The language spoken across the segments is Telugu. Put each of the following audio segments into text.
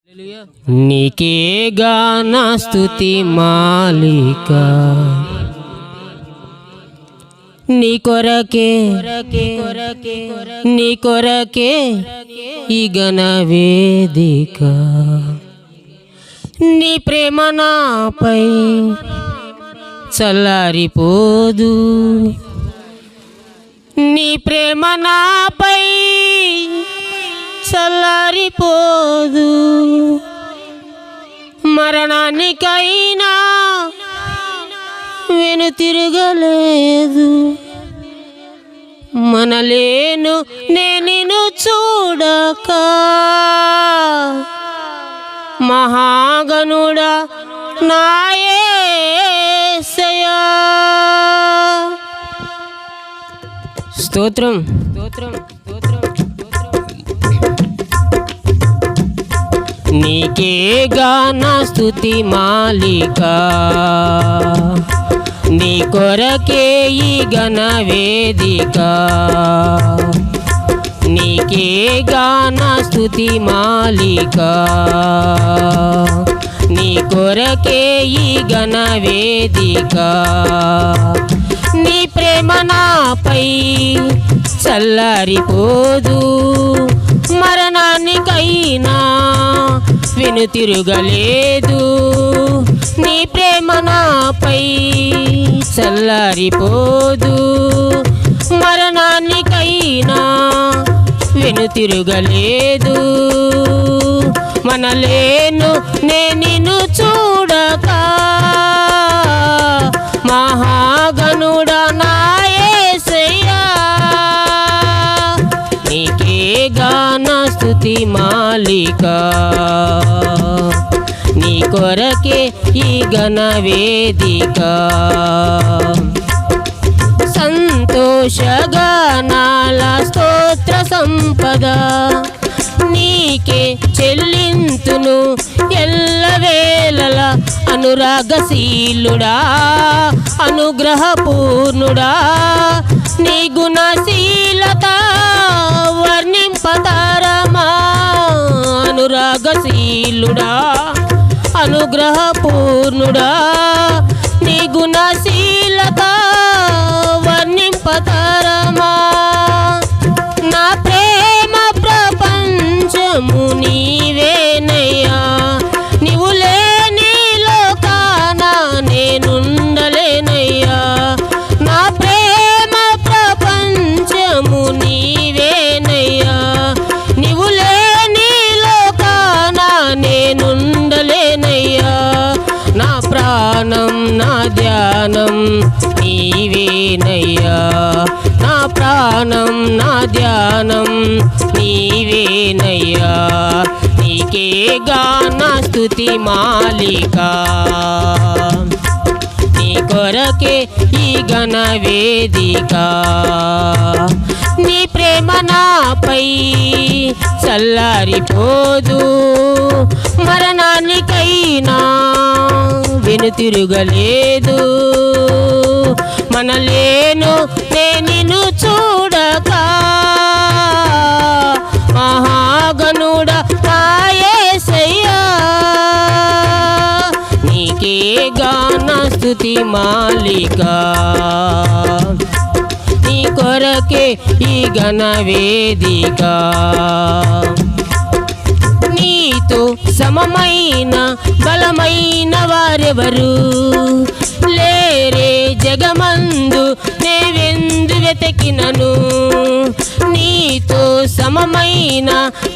నీకే గాన స్తుతి మాలిక, నీ కొరకే ఈ గణ వేదిక, నీ ప్రేమ నాపై చల్లారిపోదు, నీ ప్రేమ నాపై చల్లారిపోదు. మరణానికైనా వెనుతిరగలేదు, మనలేను నేను చూడక. మహాగణుడా నా యేసయ్యా, స్తోత్రం స్తోత్రం స్తోత్రం. నీకే గాన స్తుతి మాలిక, నీ కొరకే ఈ గణ వేదిక, నీకే గాన స్తుతి మాలిక, నీ కొరకే ఈ గణ వేదిక. నీ ప్రేమ నాపై చల్లారిపోదు, మరణానికైనా వెనుతిరగలేదు. నీ ప్రేమ నాపై చల్లారిపోదు, మరణానికైనా వెనుతిరగలేదు. మనలేను నిన్ను చూడక. మహాగణుడా నా యేసయ్యా, నీకే గాన స్తుతి మాలిక, నీ కొరకే ఈ గణ వేదిక. సంతోషగానాల స్తోత్ర సంపద నీకే చెల్లింతును ఎల్లవేళల. అనురాగశీలుడా అనుగ్రహపూర్ణుడా, నీ గుణశీలత వర్ణింపతరమా. అనురాగశీలుడా అనుగ్రహపూర్ణుడా, నీ గుణశీలత వర్ణింపతరమా. నా ప్రేమ ప్రపంచము నీవేనయ్యా, నీవు లేని లోకాన నేనుండలేనయ్యా. నా ప్రేమ ప్రపంచము నీవేనయ్యా, నీవు లేని లోకాన నేనుండలేనయ్యా. నా ప్రాణం నా ధ్యానం నీవేనయ్యా, నా ప్రాణం నా ధ్యానం నీవేనయ్యా. నీకే గాన స్తుతి మాలిక, నీ కొరకే ఈ గణ వేదిక. నీ ప్రేమ నాపై చల్లారిపోదు, మరణానికైనా వెనుతిరగలేదు. మనలేను నిన్ను చూడక. మహాగణుడా నా యేసయ్యా, నీకే గాన స్తుతి మాలిక, నీ కొరకే ఈ గణ వేదిక. నీతో సమమైన బలమైన వారెవరు లేరే జగమందు, నేవెందు వెతికినను. నీతో సమమైన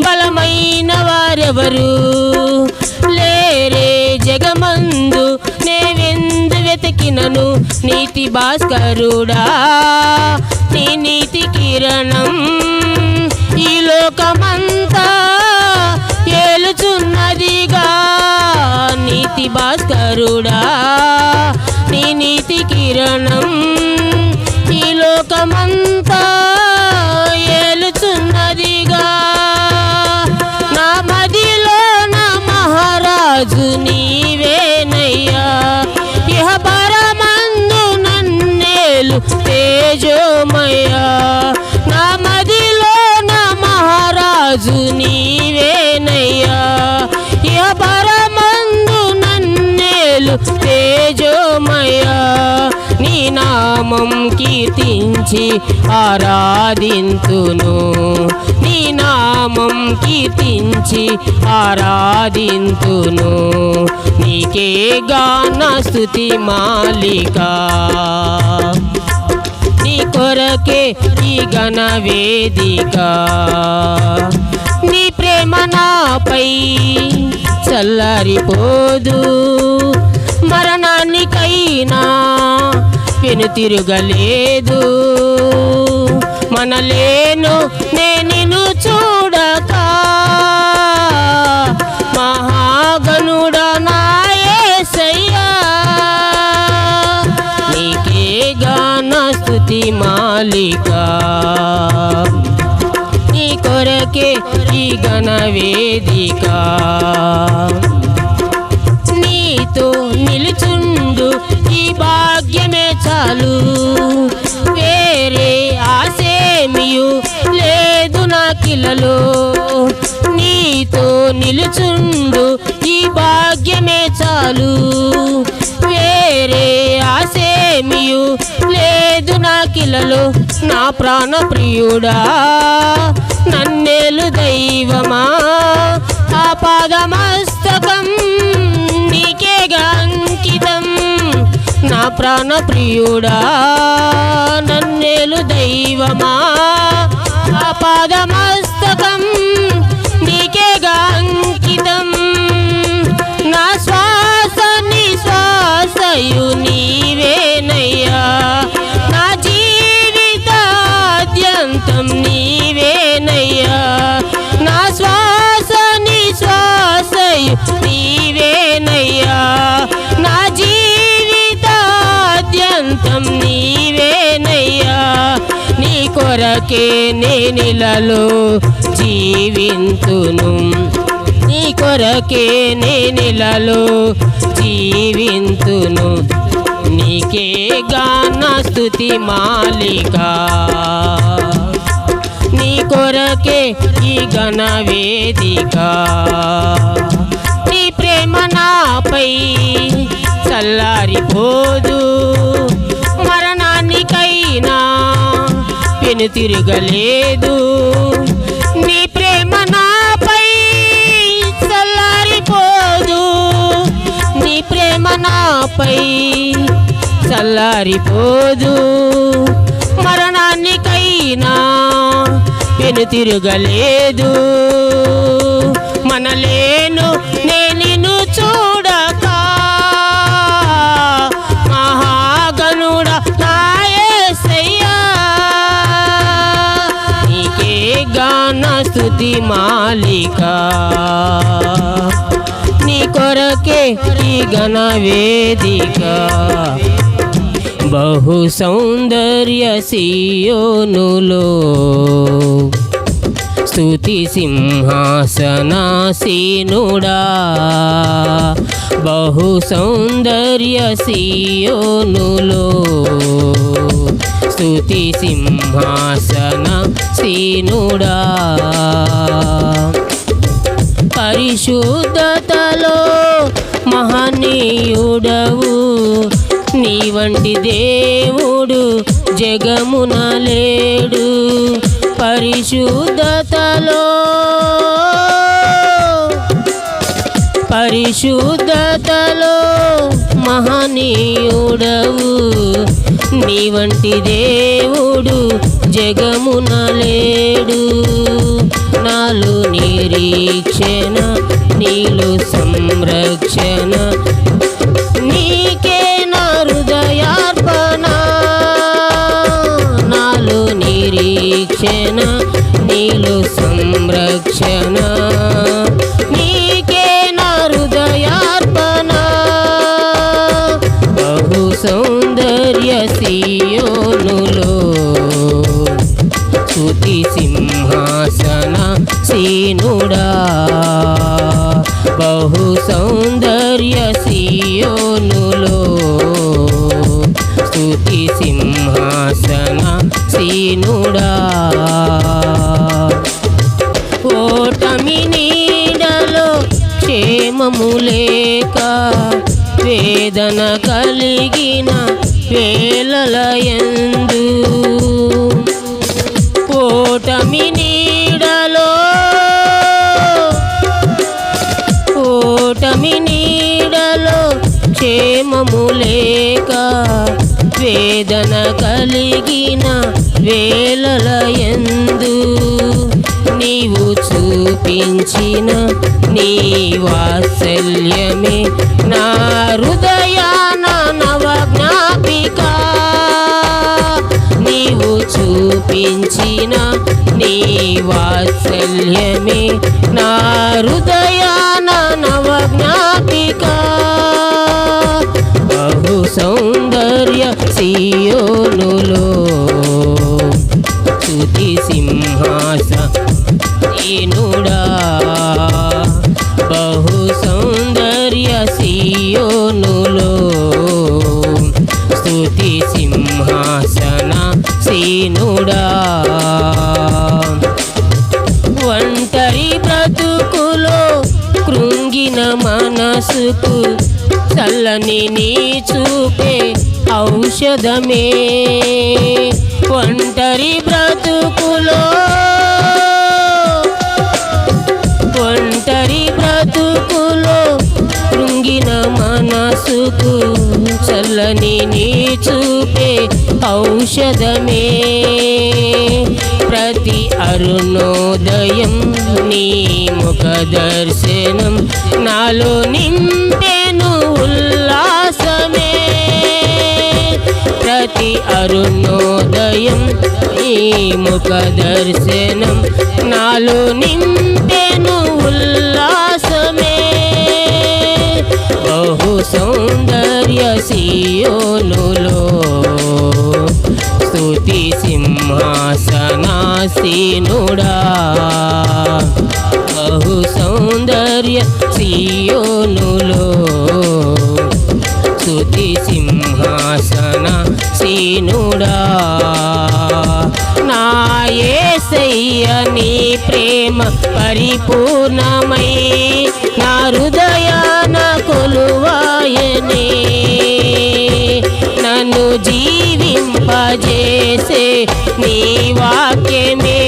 బలమైన వారెవరు లేరే జగమందు, నేవెందు వెతికినను. నీతి భాస్కరుడా నీ నీతి కిరణం ఈ లోకమంతా ఏలుచున్నదిగా. నీతి భాస్కరుడా నీ నీతి కిరణం ఈ లోకమంతా ఏలుచున్నదిగా. నా మదిలో నా మహారాజు నీవేనయ్యా, ఇహ పరమందు నన్నేలు తేజోమయ్యా. నా మదిలో నా మహారాజు నీవేనయ్యా, తేజోమయ నీ నామం కీర్తించి ఆరాధింతును నీ నామం కీర్తించి ఆరాధింతును నీకే గాన స్తుతి మాలిక నీ కొరకే ఈ ఘన వేదిక నీ ప్రేమ నాపై చల్లారిపోదు మరణానికైనా వెనుతిరుగలేదు మనలేను నేను చూడక మహాగణుడా నా యేసయ్యా నీకే గాన స్తుతి మాలిక నీ కొరకే ఈ ఘన వేదిక నీతో నిలుచుండు ఈ భాగ్యమే చాలు వేరే ఆసేమియు లేదు నాకిలలో నీతో నిలుచుండు ఈ భాగ్యమే చాలు వేరే ఆసేమియు లేదు నాకిలలో నా ప్రాణ ప్రియుడా నన్నేలు దైవమా ఆపాదమస్తకం నీకేగా అంకితం నా ప్రాణ ప్రియుడా నన్నేలు దైవమా ఆపాదమస్తకం నీకేగా అంకితం నా శ్వాస నిశ్వాసయు నీవేనయ్యా నా జీవితాద్యంతం నీవేనయ్యా నా శ్వాస నిశ్వాసయు నీవేనయ్యా నా జీవితాద్యంతం నీవేనయ్యా నీ కొరకే నేనిలలో జీవింతును నీ కొరకే నేనిలలో జీవింతును నీకే గాన స్తుతి మాలిక నీ కొరకే ఈ ఘన వేదిక నీ ప్రేమ నాపై చల్లారిపోదు మరణానికైనా వెనుతిరగలేదు నీ ప్రేమ నాపై చల్లారిపోదు నీ ప్రేమ నాపై చల్లారిపోదు మరణానికైనా వెనుతిరగలేదు మనలేను నేను చూడక మహాగణుడా నా యేసయ్యా నీకే గాన స్తుతి మాలిక నీ కొరకే ఈ ఘన వేదిక బహు సౌందర్య సియోనులో స్తుతి సింహాసనాసీనుడా బహు సౌందర్య సియోనులో స్తుతి సింహాసనాసీనుడా పరిశుద్ధతలో మహనీయుడవు నీ వంటి దేవుడు జగమున లేడు పరిశుద్ధతలో మహనీయుడవు నీ వంటి దేవుడు జగమున లేడు నాలో నిరీక్షణ నీలో సంరక్షణ నీకే నా హృదయార్పణ నాలో నిరీక్షణ నీలో సంరక్షణ నీకే నా హృదయార్పణ బహు సౌందర్య సియోనులో స్తుతి సింహాసన సీనుడా బహు సౌందర్య సియోనులో స్తుతి సింహాసన సీనుడా ఓటమి నీడలో క్షేమము లేక వేదన కలిగిన వేళలయందు ఓటమి నీడలో క్షేమము లేక వేదన కలిగిన వేళలయందు నీవు చూపించిన నీ వాత్సల్యమే నా హృదయాన నవజ్ఞాపిక. నీవు చూపించిన నీ వాత్సల్యమే నా హృదయాన నవజ్ఞాపిక. బహు సౌందర్య సియోనులో స్తుతి సింహాసనుడా. బహు సౌందర్య సియోనులో స్తుతి సింహాసనుడా. ఒంటరి బ్రతుకులో కృంగిన మనసుకు చల్లని నీ చూపే ఔషధమే. ఒంటరి బ్రతుకులో కృంగిన మనసుకు చల్లని నీ చూపే ఔషధమే. ప్రతి అరుణోదయం నీ ముఖ దర్శనం నాలో నింపెను ఉల్లాసమే. ప్రతి అరుణోదయం నీ ముఖ దర్శనం నాలో నింపెను ఉల్లాసమే. బహు సౌందర్య సియోనులో స్తుతి సింహాసనాసీనుడా. బహు సౌందర్య సియోనులో స్తుతి సింహాసనాసీనుడా. నా యేసయ్య నీ ప్రేమ పరిపూర్ణమై నా హృదయాన కొలువాయనే. నన్ను జీవింపజేసే నీ వాక్యమే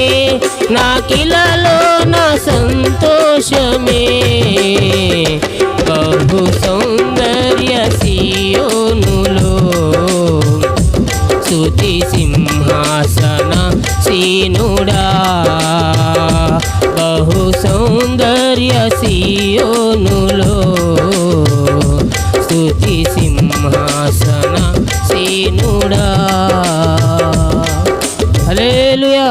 నాకిలలో నా సంతోషమే. బహు సౌందర్య సియోనులో స్తుతి సింహాసనాసీనుడా. బహు సౌందర్య సియోనులో స్తుతి సింహాసనాసీనుడా. హల్లెలూయా.